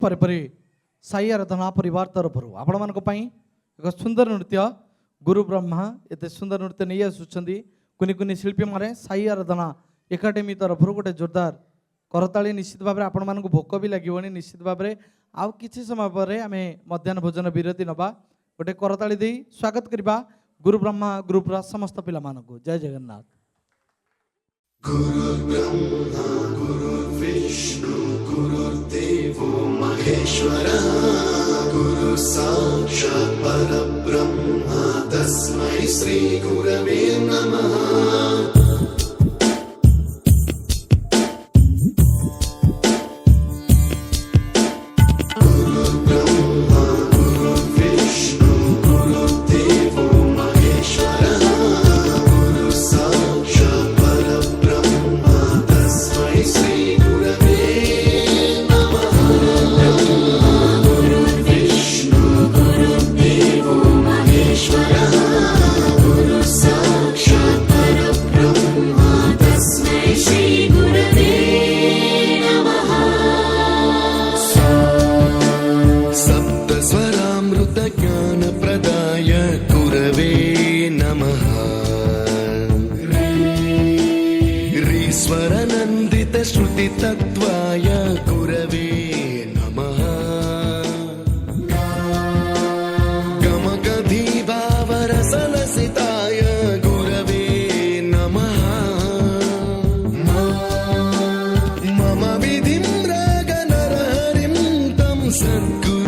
परिपरि साई आराधना परिवार तरफ आपण मान एक सुंदर नृत्य गुरु ब्रह्मा एते सुंदर नृत्य नहीं आसुच्चंदी कुनी कुनी शिल्पी माने साई आराधना एकाडेमी तरफ गोटे जोरदार करताली निश्चित भाव आपण मान भोक भी लगे निश्चित भाव आउ किछि समय पर आमे मध्याह्न भोजन विरति नबा गोटे करताली दे स्वागत करबा गुरु ब्रह्मा ग्रुप रा समस्त पिला मानकु। जय जगन्नाथ। गुरु ब्रह्मा गुरु विष्णु गुरुदेवो महेश्वरः गुरु साक्षात् परब्रह्म तस्मै श्री गुरवे नमः। स्वरनन्दित श्रुति तत्वाय गुरवे नमः। गमगधीभावरसलसिताय गुरवे नमः। मम विधिं रागनरहरिं तं सद्गुरुं